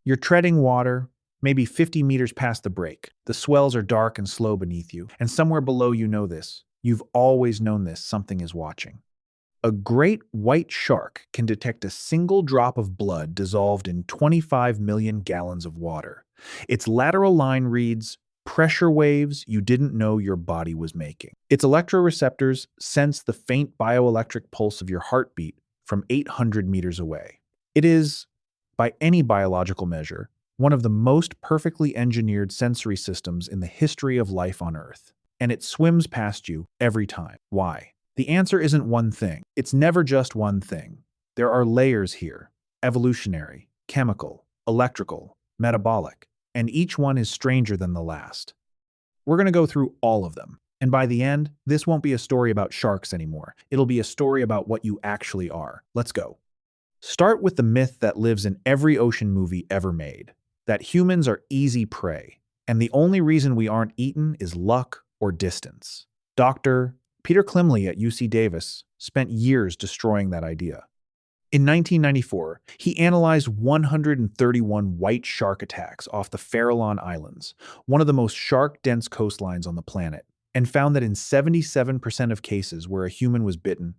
You're treading water, maybe 50 meters past the break. The swells are dark and slow beneath you, and somewhere below you know this. You've always known this, something is watching. A great white shark can detect a single drop of blood dissolved in 25 million gallons of water. Its lateral line reads, pressure waves you didn't know your body was making. Its electroreceptors sense the faint bioelectric pulse of your heartbeat from 800 meters away. It is, by any biological measure, one of the most perfectly engineered sensory systems in the history of life on Earth. And it swims past you every time. Why? The answer isn't one thing. It's never just one thing. There are layers here: evolutionary, chemical, electrical, metabolic, and each one is stranger than the last. We're going to go through all of them. And by the end, this won't be a story about sharks anymore. It'll be a story about what you actually are. Let's go. Start with the myth that lives in every ocean movie ever made, that humans are easy prey, and the only reason we aren't eaten is luck or distance. Dr. Peter Klimley at UC Davis spent years destroying that idea. In 1994, he analyzed 131 white shark attacks off the Farallon Islands, one of the most shark-dense coastlines on the planet, and found that in 77% of cases where a human was bitten,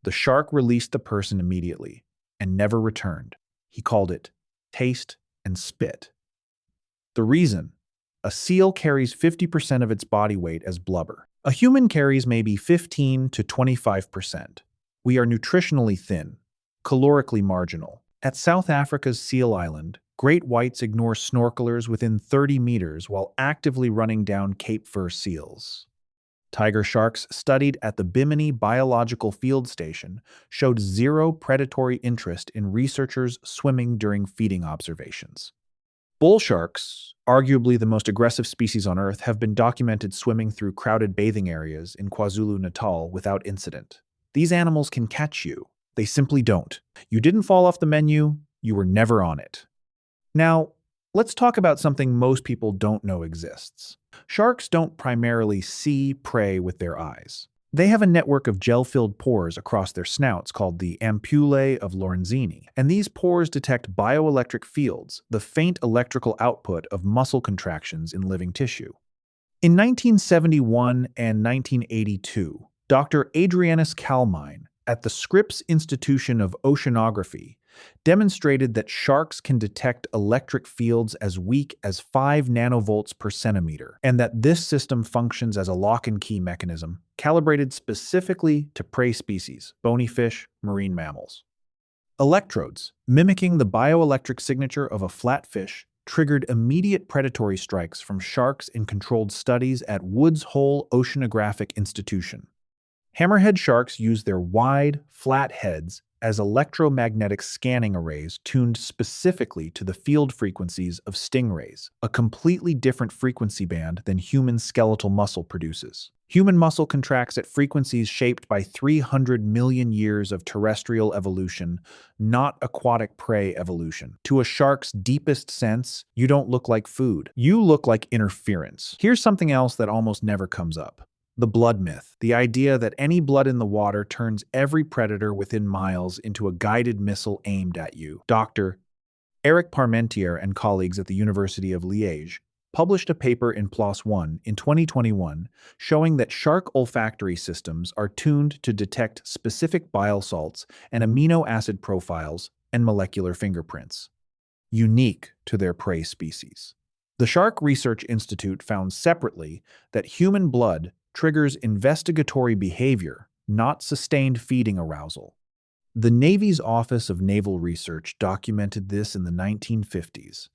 the shark released the person immediately and never returned. He called it taste and spit. The reason? A seal carries 50% of its body weight as blubber. A human carries maybe 15 to 25%. We are nutritionally thin, calorically marginal. At South Africa's Seal Island, great whites ignore snorkelers within 30 meters while actively running down Cape Fur seals. Tiger sharks studied at the Bimini Biological Field Station showed zero predatory interest in researchers swimming during feeding observations. Bull sharks, arguably the most aggressive species on Earth, have been documented swimming through crowded bathing areas in KwaZulu-Natal without incident. These animals can catch you. They simply don't. You didn't fall off the menu, you were never on it. Now, let's talk about something most people don't know exists. Sharks don't primarily see prey with their eyes. They have a network of gel-filled pores across their snouts called the Ampullae of Lorenzini, and these pores detect bioelectric fields, the faint electrical output of muscle contractions in living tissue. In 1971 and 1982, Dr. Adrianus Kalmine at the Scripps Institution of Oceanography demonstrated that sharks can detect electric fields as weak as 5 nanovolts per centimeter, and that this system functions as a lock-and-key mechanism calibrated specifically to prey species, bony fish, marine mammals. Electrodes, mimicking the bioelectric signature of a flatfish, triggered immediate predatory strikes from sharks in controlled studies at Woods Hole Oceanographic Institution. Hammerhead sharks use their wide, flat heads as electromagnetic scanning arrays tuned specifically to the field frequencies of stingrays, a completely different frequency band than human skeletal muscle produces. Human muscle contracts at frequencies shaped by 300 million years of terrestrial evolution, not aquatic prey evolution. To a shark's deepest sense, you don't look like food. You look like interference. Here's something else that almost never comes up. The blood myth, the idea that any blood in the water turns every predator within miles into a guided missile aimed at you. Dr. Eric Parmentier and colleagues at the University of Liège published a paper in PLOS One in 2021 showing that shark olfactory systems are tuned to detect specific bile salts and amino acid profiles and molecular fingerprints, unique to their prey species. The Shark Research Institute found separately that human blood triggers investigatory behavior, not sustained feeding arousal. The Navy's Office of Naval Research documented this in the 1950s.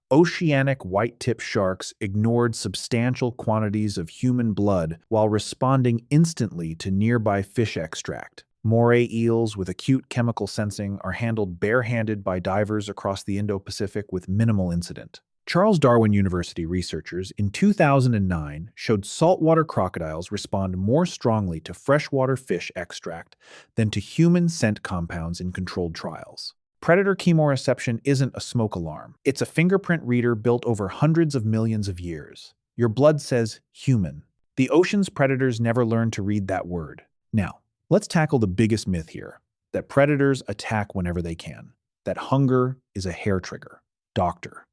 Oceanic white-tip sharks ignored substantial quantities of human blood while responding instantly to nearby fish extract. Moray eels with acute chemical sensing are handled barehanded by divers across the Indo-Pacific with minimal incident. Charles Darwin University researchers in 2009 showed saltwater crocodiles respond more strongly to freshwater fish extract than to human scent compounds in controlled trials. Predator chemoreception isn't a smoke alarm. It's a fingerprint reader built over hundreds of millions of years. Your blood says human. The ocean's predators never learned to read that word. Now, let's tackle the biggest myth here, that predators attack whenever they can, that hunger is a hair trigger. Dr.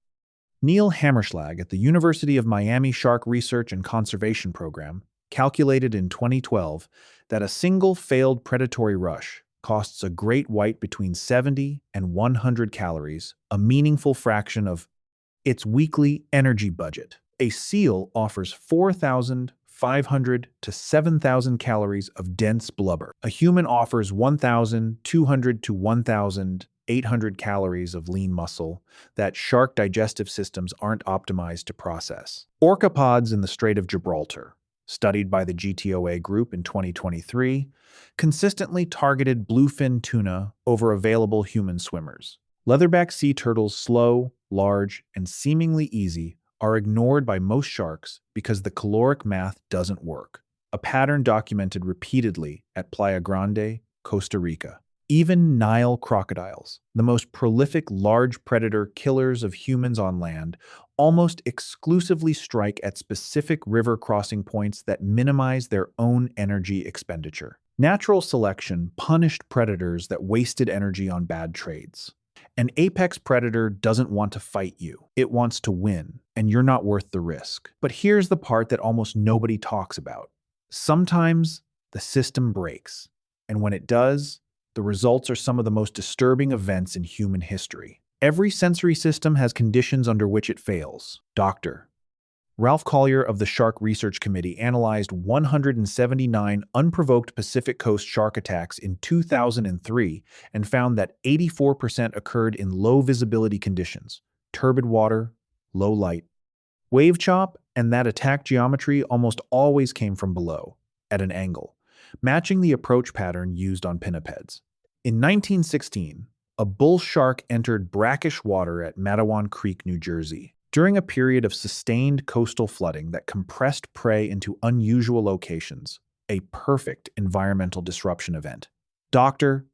Neil Hammerschlag at the University of Miami Shark Research and Conservation Program calculated in 2012 that a single failed predatory rush costs a great white between 70 and 100 calories, a meaningful fraction of its weekly energy budget. A seal offers 4,500 to 7,000 calories of dense blubber. A human offers 1,200 to 1,800 calories of lean muscle that shark digestive systems aren't optimized to process. Orcapods in the Strait of Gibraltar, studied by the GTOA group in 2023, consistently targeted bluefin tuna over available human swimmers. Leatherback sea turtles, slow, large, and seemingly easy, are ignored by most sharks because the caloric math doesn't work, a pattern documented repeatedly at Playa Grande, Costa Rica. Even Nile crocodiles, the most prolific large predator killers of humans on land, almost exclusively strike at specific river crossing points that minimize their own energy expenditure. Natural selection punished predators that wasted energy on bad trades. An apex predator doesn't want to fight you. It wants to win, and you're not worth the risk. But here's the part that almost nobody talks about. Sometimes the system breaks, and when it does, the results are some of the most disturbing events in human history. Every sensory system has conditions under which it fails. Dr. Ralph Collier of the Shark Research Committee analyzed 179 unprovoked Pacific Coast shark attacks in 2003 and found that 84% occurred in low visibility conditions, turbid water, low light, wave chop, and that attack geometry almost always came from below, at an angle, matching the approach pattern used on pinnipeds. In 1916, a bull shark entered brackish water at Matawan Creek, New Jersey, during a period of sustained coastal flooding that compressed prey into unusual locations, a perfect environmental disruption event. Dr.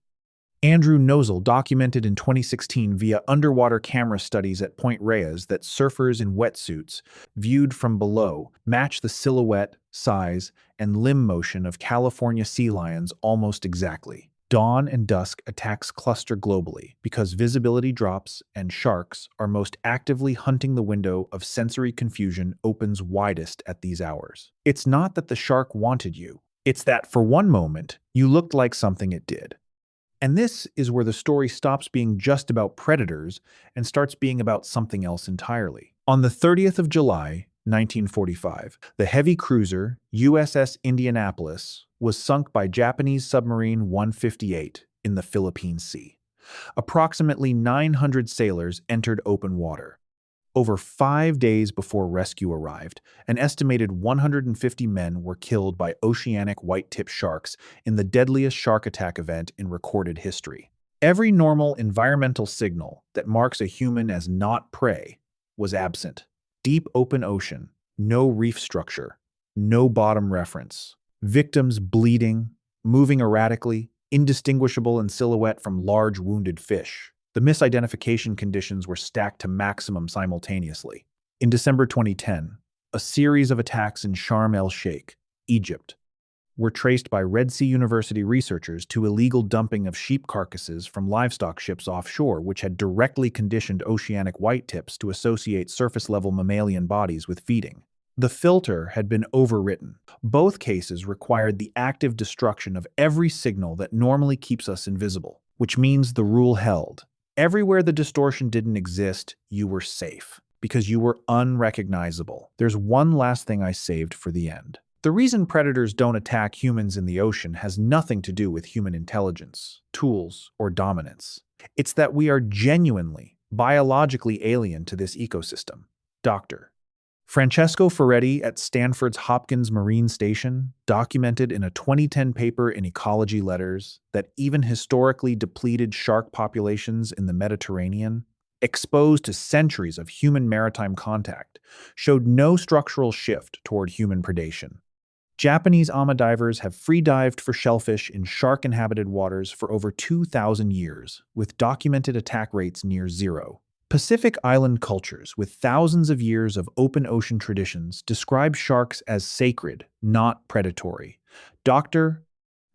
Andrew Nozel documented in 2016 via underwater camera studies at Point Reyes that surfers in wetsuits, viewed from below, match the silhouette, size, and limb motion of California sea lions almost exactly. Dawn and dusk attacks cluster globally because visibility drops and sharks are most actively hunting. The window of sensory confusion opens widest at these hours. It's not that the shark wanted you. It's that for one moment, you looked like something it did. And this is where the story stops being just about predators and starts being about something else entirely. On the 30th of July, 1945, the heavy cruiser USS Indianapolis was sunk by Japanese submarine 158 in the Philippine Sea. Approximately 900 sailors entered open water. Over 5 days before rescue arrived, an estimated 150 men were killed by oceanic white-tip sharks in the deadliest shark attack event in recorded history. Every normal environmental signal that marks a human as not prey was absent. Deep open ocean, no reef structure, no bottom reference. Victims bleeding, moving erratically, indistinguishable in silhouette from large wounded fish. The misidentification conditions were stacked to maximum simultaneously. In December 2010, a series of attacks in Sharm el-Sheikh, Egypt, were traced by Red Sea University researchers to illegal dumping of sheep carcasses from livestock ships offshore, which had directly conditioned oceanic whitetips to associate surface-level mammalian bodies with feeding. The filter had been overwritten. Both cases required the active destruction of every signal that normally keeps us invisible, which means the rule held. Everywhere the distortion didn't exist, you were safe, because you were unrecognizable. There's one last thing I saved for the end. The reason predators don't attack humans in the ocean has nothing to do with human intelligence, tools, or dominance. It's that we are genuinely, biologically alien to this ecosystem. Dr. Francesco Ferretti at Stanford's Hopkins Marine Station documented in a 2010 paper in Ecology Letters that even historically depleted shark populations in the Mediterranean, exposed to centuries of human maritime contact, showed no structural shift toward human predation. Japanese divers have free-dived for shellfish in shark-inhabited waters for over 2,000 years, with documented attack rates near zero. Pacific island cultures with thousands of years of open ocean traditions describe sharks as sacred, not predatory. Dr.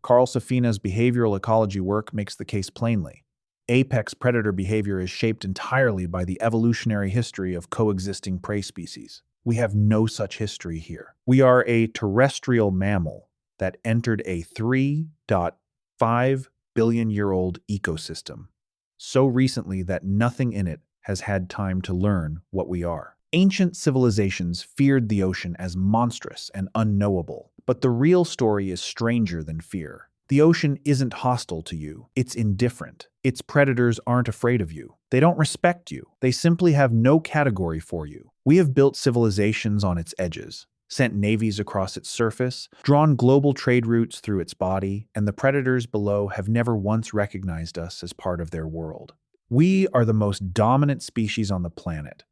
Carl Safina's behavioral ecology work makes the case plainly. Apex predator behavior is shaped entirely by the evolutionary history of coexisting prey species. We have no such history here. We are a terrestrial mammal that entered a 3.5 billion-year-old ecosystem so recently that nothing in it has had time to learn what we are. Ancient civilizations feared the ocean as monstrous and unknowable, but the real story is stranger than fear. The ocean isn't hostile to you, it's indifferent. Its predators aren't afraid of you. They don't respect you. They simply have no category for you. We have built civilizations on its edges, sent navies across its surface, drawn global trade routes through its body, and the predators below have never once recognized us as part of their world. We are the most dominant species on the planet,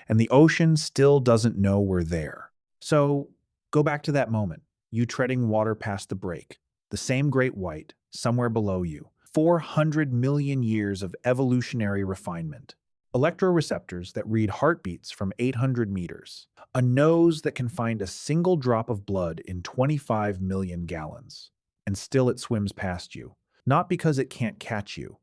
and the ocean still doesn't know we're there. So, go back to that moment, you treading water past the break, the same great white, somewhere below you. 400 million years of evolutionary refinement. Electroreceptors that read heartbeats from 800 meters. A nose that can find a single drop of blood in 25 million gallons. And still it swims past you. Not because it can't catch you,